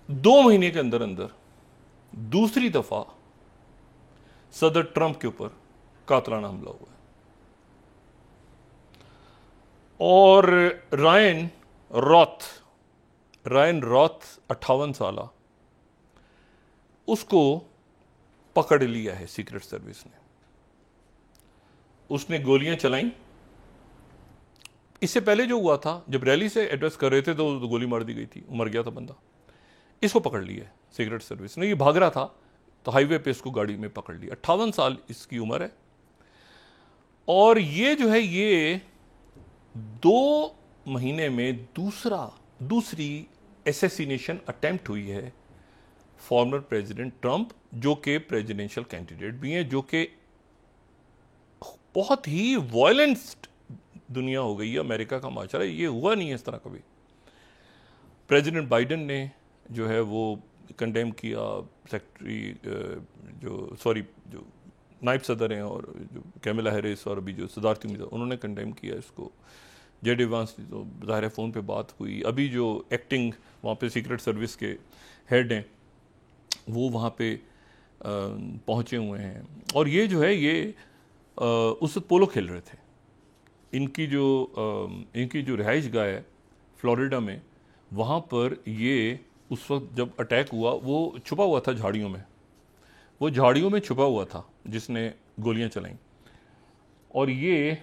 2 महीने के अंदर अंदर दूसरी दफा सदर ट्रंप के ऊपर कातलाना हमला हुआ है। और रायन रॉथ रायन रॉथ 58 साल, उसको पकड़ लिया है सीक्रेट सर्विस ने। उसने गोलियां चलाई। इससे पहले जो हुआ था, जब रैली से एड्रेस कर रहे थे तो गोली मार दी गई थी, मर गया था बंदा। इसको पकड़ लिया है सीक्रेट सर्विस ने। ये भाग रहा था तो हाईवे पे इसको गाड़ी में पकड़ लिया। 58 साल इसकी उम्र है। और ये जो है, ये 2 महीने में दूसरी एसेसिनेशन अटेम्प्ट हुई है फॉर्मर प्रेसिडेंट ट्रंप, जो कि प्रेसिडेंशियल कैंडिडेट भी हैं, जो कि बहुत ही वायलेंस दुनिया हो गई है अमेरिका का माशरा। ये हुआ नहीं है इस तरह कभी। प्रेसिडेंट बाइडेन ने जो है वो कंडेम किया, जो नायब सदर हैं और जो कैमला हैरिस और अभी जो सदारती उम्मीदवार, उन्होंने कंडेम किया इसको। जेडी वांस की तो ज़ाहिर फ़ोन पे बात हुई। अभी जो एक्टिंग वहाँ पे सीक्रेट सर्विस के हेड हैं वो वहाँ पे पहुँचे हुए हैं। और ये जो है, ये उस पोलो खेल रहे थे। इनकी जो रिहाइश गाह है फ्लोरिडा में, वहाँ पर ये उस वक्त जब अटैक हुआ वो छुपा हुआ था झाड़ियों में। वो झाड़ियों में छुपा हुआ था जिसने गोलियां चलाईं। और ये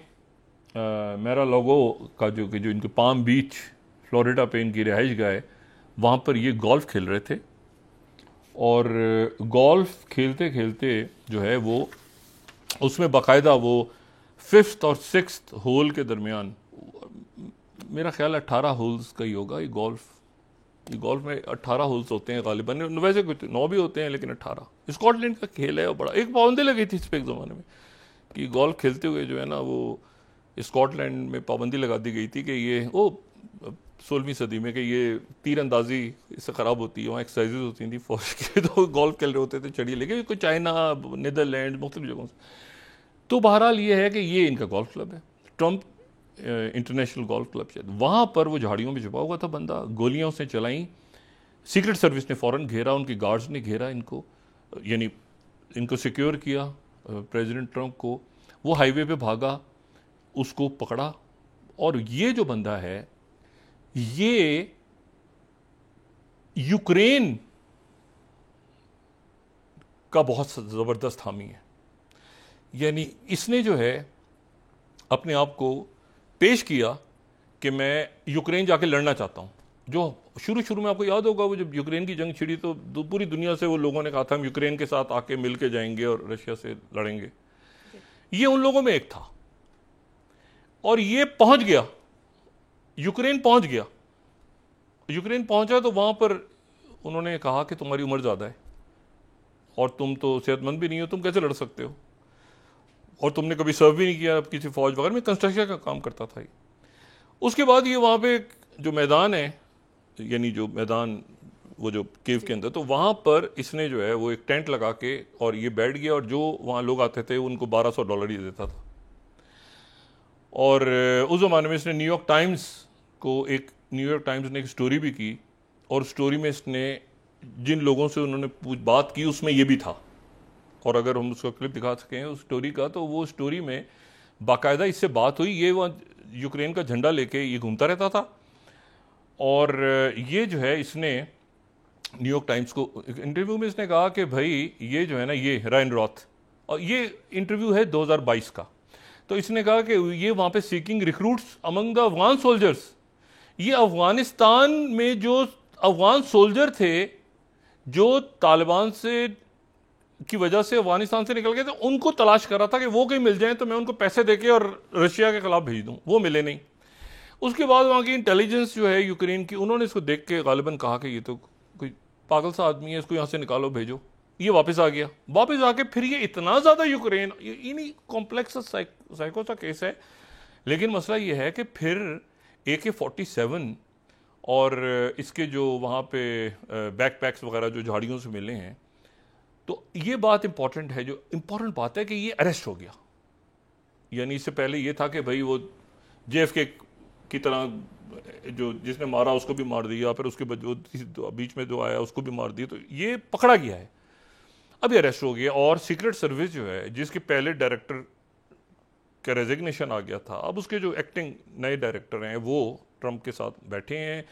मेरा लोगो का जो इनके पाम बीच फ्लोरिडा पे इनकी रिहाइश गाह है, वहाँ पर ये गोल्फ खेल रहे थे। और गोल्फ खेलते खेलते जो है वो उसमें बाकायदा वो 5th और 6th होल के दरमियान, मेरा ख्याल 18 होल्स का ही होगा ये गोल्फ में 18 होल्स होते हैं गालिबन। वैसे कुछ 9 भी होते हैं लेकिन 18। स्कॉटलैंड का खेल है और बड़ा, एक पाबंदी लगी थी इस पर एक ज़माने में कि गोल्फ खेलते हुए जो है ना, वो स्कॉटलैंड में पाबंदी लगा दी गई थी कि ये 16वीं सदी में कि ये तीरंदाजी इससे ख़राब होती है। वहाँ एक्सरसाइजेज होती थी फौज की, तो गोल्फ खेल रहे होते थे चढ़िए लेके, कोई चाइना, नीदरलैंड, मुख्तलिफ जगहों से। तो बहरहाल ये है कि ये इनका गोल्फ क्लब है, ट्रंप इंटरनेशनल गोल्फ क्लब शायद। वहाँ पर वो झाड़ियों में छुपा हुआ था बंदा, गोलियां उसने चलाई। सीक्रेट सर्विस ने फ़ौरन घेरा, उनकी गार्ड्स ने घेरा इनको, यानी इनको सिक्योर किया प्रेसिडेंट ट्रंप को। वो हाईवे पे भागा, उसको पकड़ा। और ये जो बंदा है ये यूक्रेन का बहुत ज़बरदस्त हामी है। यानी इसने जो है अपने आप को पेश किया कि मैं यूक्रेन जाके लड़ना चाहता हूँ। जो शुरू में आपको याद होगा, वो जब यूक्रेन की जंग छिड़ी तो पूरी दुनिया से वो लोगों ने कहा था हम यूक्रेन के साथ आके मिल के जाएंगे और रशिया से लड़ेंगे। ये उन लोगों में एक था। और ये पहुंच गया, यूक्रेन पहुंच गया। यूक्रेन पहुंचा तो वहां पर उन्होंने कहा कि तुम्हारी उम्र ज़्यादा है और तुम तो सेहतमंद भी नहीं हो, तुम कैसे लड़ सकते हो, और तुमने कभी सर्व भी नहीं किया किसी फौज वगैरह में, कंस्ट्रक्शन का काम करता था ये। उसके बाद ये वहाँ पे जो मैदान है, यानी जो मैदान वो जो केव के अंदर, तो वहाँ पर इसने जो है वो एक टेंट लगा के और ये बैठ गया। और जो वहाँ लोग आते थे उनको $1200 ही देता था। और उस ज़माने में इसने न्यूयॉर्क टाइम्स ने एक स्टोरी भी की, और स्टोरी में इसने जिन लोगों से उन्होंने बात की उसमें ये भी था। और अगर हम उसका क्लिप दिखा सकें उस स्टोरी का, तो वो स्टोरी में बाकायदा इससे बात हुई। ये वहाँ यूक्रेन का झंडा लेके ये घूमता रहता था। और ये जो है, इसने न्यूयॉर्क टाइम्स को इंटरव्यू में इसने कहा कि भाई ये जो है ना, ये रायन रॉथ, और ये इंटरव्यू है 2022 का। तो इसने कहा कि ये वहाँ पे seeking recruits among the Afghan soldiers. ये अफगानिस्तान में जो अफगान सोल्जर थे जो तालिबान से की वजह से अफगानिस्तान से निकल गए थे, उनको तलाश कर रहा था कि वो कहीं मिल जाए तो मैं उनको पैसे देके और रशिया के खिलाफ भेज दूं। वो मिले नहीं। उसके बाद वहाँ की इंटेलिजेंस जो है यूक्रेन की, उन्होंने इसको देख के गालिबन कहा कि ये तो कोई पागल सा आदमी है, इसको यहाँ से निकालो, भेजो। ये वापस आ गया। वापस आके फिर ये इतना ज़्यादा यूक्रेन, इन्हीं कॉम्प्लेक्स साइको सा केस है। लेकिन मसला ये है कि फिर AK-47 और इसके जो वहाँ पे बैकपैक्स वगैरह जो झाड़ियों से मिले हैं, तो ये बात इंपॉर्टेंट है। जो इंपॉर्टेंट बात है कि ये अरेस्ट हो गया। यानी इससे पहले ये था कि भाई वो JFK की तरह जो जिसने मारा उसको भी मार दिया, फिर उसके बीच में जो आया उसको भी मार दिया, तो ये पकड़ा गया है, अभी अरेस्ट हो गया। और सीक्रेट सर्विस जो है जिसके पहले डायरेक्टर का रेजिग्नेशन आ गया था, अब उसके जो एक्टिंग नए डायरेक्टर हैं वो ट्रंप के साथ बैठे हैं,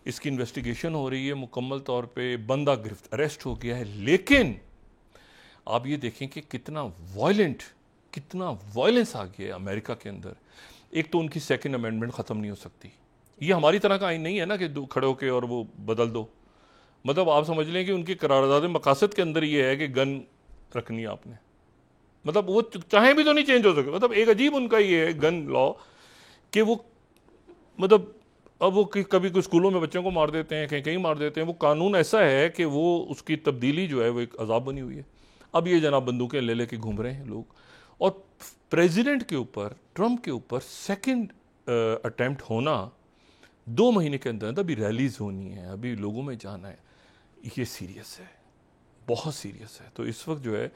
इसकी इन्वेस्टिगेशन हो रही है मुकम्मल तौर पे, बंदा गिरफ्त अरेस्ट हो गया है। लेकिन आप ये देखें कि कितना वायलेंस आ गया है अमेरिका के अंदर। एक तो उनकी सेकंड अमेंडमेंट ख़त्म नहीं हो सकती, ये हमारी तरह का आइन नहीं है ना कि खड़े होके और वो बदल दो। मतलब आप समझ लें कि उनकी करारदाद मकासद के अंदर ये है कि गन रखनी है आपने, मतलब वो चाहे भी तो नहीं चेंज हो सके। मतलब एक अजीब उनका ये है गन लॉ कि वो मतलब अब वो कभी कोई स्कूलों में बच्चों को मार देते हैं, कहीं कहीं मार देते हैं। वो कानून ऐसा है कि वो उसकी तब्दीली जो है वो एक अजाब बनी हुई है। अब ये जनाब बंदूकें ले लेके घूम रहे हैं लोग, और प्रेसिडेंट के ऊपर, ट्रंप के ऊपर सेकंड अटेम्प्ट होना 2 महीने के अंदर अभी रैलीज होनी है, अभी लोगों में जाना है, ये सीरियस है, बहुत सीरियस है। तो इस वक्त जो है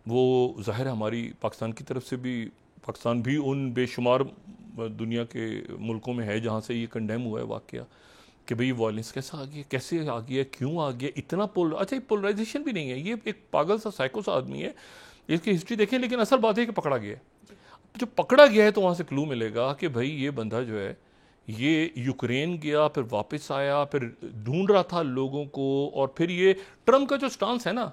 वो ज़ाहिर हमारी पाकिस्तान की तरफ से भी, पाकिस्तान भी उन बेशुमार दुनिया के मुल्कों में है जहाँ से ये कंडेम हुआ है वाक़या कि भाई वायलेंस कैसा आ गया, कैसे आ गया, क्यों आ गया, इतना अच्छा ये पोलराइजेशन भी नहीं है, ये एक पागल सा साइको सा आदमी है, इसकी हिस्ट्री देखें। लेकिन असल बात है कि पकड़ा गया है। जो पकड़ा गया है तो वहाँ से क्लू मिलेगा कि भाई ये बंदा जो है ये यूक्रेन गया, फिर वापस आया, फिर ढूंढ रहा था लोगों को, और फिर ये ट्रंप का जो स्टांस है ना,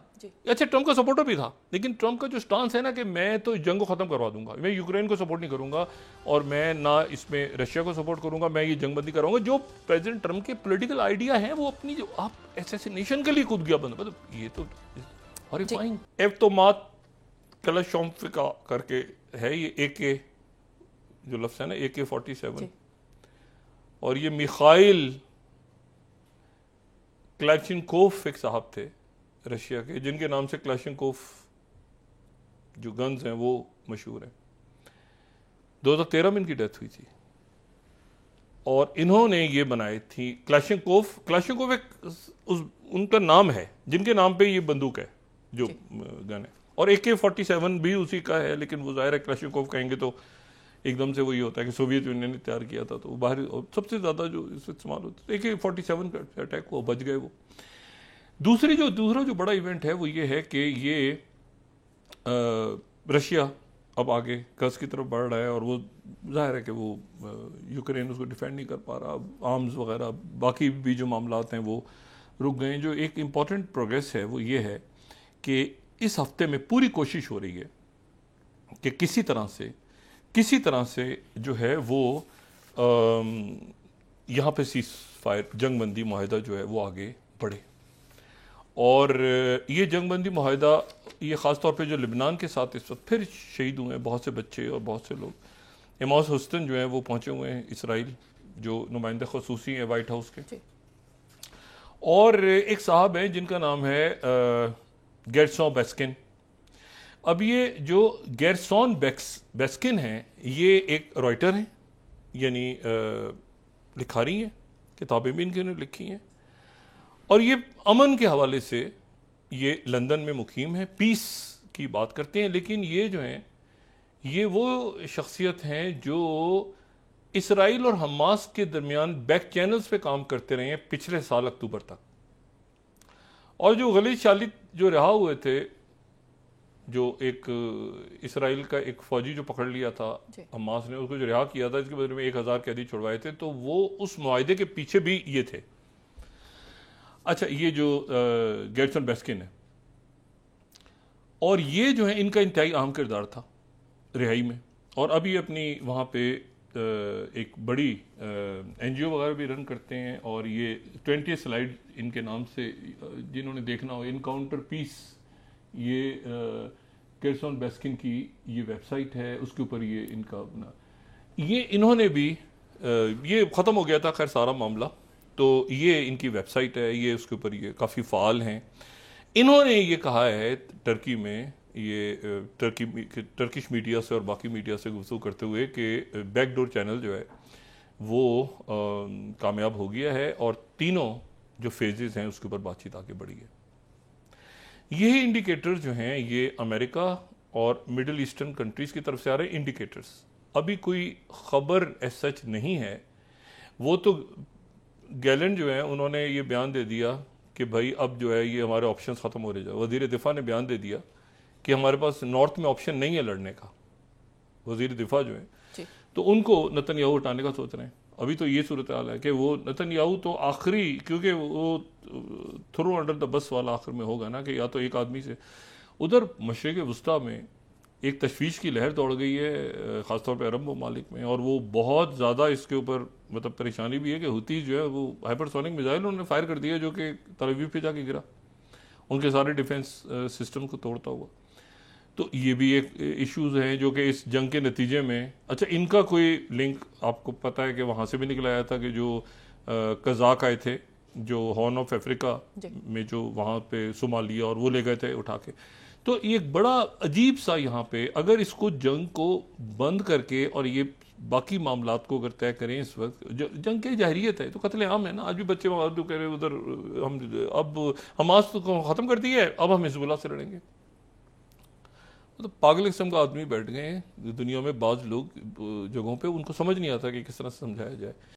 अच्छा ट्रंप का सपोर्टर भी था, लेकिन ट्रंप का जो स्टांस है ना कि मैं तो जंग को ख़त्म करवा दूंगा, मैं यूक्रेन को सपोर्ट नहीं करूंगा और मैं ना इसमें रशिया को सपोर्ट करूंगा, मैं ये जंगबंदी कराऊंगा। जो प्रेसिडेंट ट्रंप के पॉलिटिकल आइडिया है वो अपनी जो आप असैसिनेशन के लिए कूद गया बंदा, मतलब ये तो हॉरिफाइंग। एवतोमात कलाशोंफिका करके है ये, AK जो लफ्ज़ है ना, AK-47, और ये मिखाइल क्लाशिनकोफ एक साहब थे रशिया के, जिनके नाम से क्लाशिनकोफ जो गन्स हैं वो मशहूर हैं। 2013 में इनकी डेथ हुई थी और इन्होंने ये बनाई थी क्लाशिनकोफ एक उनका नाम है जिनके नाम पे ये बंदूक है जो गन है, और AK-47 भी उसी का है, लेकिन वो ज़ाहिर है क्लाशिनकोफ कहेंगे तो एकदम से वही होता है कि सोवियत यूनियन ने तैयार किया था, तो बाहर सबसे ज़्यादा जो इस्तेमाल होता है। AK-47 का अटैक हुआ, बच गए वो। दूसरा जो बड़ा इवेंट है वो ये है कि ये रशिया अब आगे कर्ज की तरफ बढ़ रहा है, और वो जाहिर है कि वो यूक्रेन उसको डिफेंड नहीं कर पा रहा, आर्म्स वगैरह बाकी भी जो मामलात हैं वो रुक गए। जो एक इम्पॉर्टेंट प्रोग्रेस है वो ये है कि इस हफ्ते में पूरी कोशिश हो रही है कि किसी तरह से जो है वो यहाँ पे सीज फायर जंगबंदी मुआहदा जो है वो आगे बढ़े। और ये जंगबंदी मुआहदा ये ख़ास तौर पे जो लिबनान के साथ इस वक्त फिर शहीद हुए हैं बहुत से बच्चे और बहुत से लोग। इमास हुस्तिन जो है वो पहुँचे हुए हैं इसराइल, जो नुमाइंदा ख़ुसूसी हैं वाइट हाउस के, और एक साहब हैं जिनका नाम है गेरसोन बेस्किन। अब ये जो गेरसोन बेस्किन हैं ये एक राइटर हैं, यानी लिखारी हैं, किताबें भी इनके ने लिखी हैं, और ये अमन के हवाले से ये लंदन में मुकीम है, पीस की बात करते हैं। लेकिन ये जो हैं ये वो शख्सियत हैं जो इसराइल और हमास के दरमियान बैक चैनल्स पे काम करते रहे हैं पिछले साल अक्टूबर तक, और जो गलीद शालिद जो रहा हुए थे, जो एक इसराइल का एक फौजी जो पकड़ लिया था हमास ने, उसको जो रिहा किया था, इसके बदले में 1000 कैदी छुड़वाए थे, तो वो उस मुआहदे के पीछे भी ये थे। अच्छा, ये जो गेरसन बेस्किन है, और ये जो है इनका इंतहाई अहम किरदार था रिहाई में, और अभी अपनी वहाँ पे एक बड़ी NGO वगैरह भी रन करते हैं, और ये 20 स्लाइड इनके नाम से जिन्होंने देखना हो, इनकाउंटर पीस, ये गेरसन बेस्किन की ये वेबसाइट है, उसके ऊपर ये इनका अपना ये इन्होंने भी ये ख़त्म हो गया था खैर सारा मामला, तो ये इनकी वेबसाइट है, ये उसके ऊपर ये काफ़ी फ़ाल हैं। इन्होंने ये कहा है टर्की में, ये टर्किश मीडिया से और बाकी मीडिया से गुफ्तगू करते हुए कि बैकडोर चैनल जो है वो कामयाब हो गया है, और तीनों जो फेजेस हैं उसके ऊपर बातचीत आगे बढ़ी है। यही इंडिकेटर्स जो हैं ये अमेरिका और मिडिल ईस्टर्न कंट्रीज़ की तरफ से आ रहे हैं इंडिकेटर्स। अभी कोई ख़बर एज सच नहीं है, वो तो गैलेंट जो है उन्होंने ये बयान दे दिया कि भाई अब जो है ये हमारे ऑप्शंस ख़त्म हो रहे जाए। वज़ीर दिफा ने बयान दे दिया कि हमारे पास नॉर्थ में ऑप्शन नहीं है लड़ने का। वज़ीर दिफा जो है तो उनको नेतन्याहू हटाने का सोच रहे हैं। अभी तो ये सूरत हाल है कि वो नेतन्याहू तो आखिरी, क्योंकि वो थ्रो अंडर द बस वाला आखिर में होगा ना कि या तो एक आदमी से। उधर मशरिक़ वस्ता में एक तशवीश की लहर दौड़ गई है, ख़ासतौर पर अरब ममालिक में, और वो बहुत ज़्यादा इसके ऊपर मतलब परेशानी भी है कि हुती जो है वो हाइपरसोनिक मिसाइल उन्होंने फायर कर दिया जो कि तल अवीव पे जाके गिरा, उनके सारे डिफेंस सिस्टम को तोड़ता हुआ। तो ये भी एक इश्यूज हैं जो कि इस जंग के नतीजे में, अच्छा इनका कोई लिंक आपको पता है कि वहाँ से भी निकल आया था कि जो कज़ाक आए थे जो हॉर्न ऑफ अफ्रीका में, जो वहाँ पे सोमालिया और वो ले गए थे उठा के। तो ये एक बड़ा अजीब सा यहाँ पे, अगर इसको जंग को बंद करके और ये बाकी मामलात को अगर तय करें, इस वक्त जंग की जाहिरियत है तो कत्ले आम है ना। आज भी बच्चे जो कह रहे हैं उधर हम अब हमास तो ख़त्म कर दिया है, अब हम हिजबुल्लाह से लड़ेंगे। मतलब पागल किस्म का आदमी बैठ गए हैं दुनिया में। बाज़ लोग जगहों पे उनको समझ नहीं आता कि किस तरह से समझाया जाए।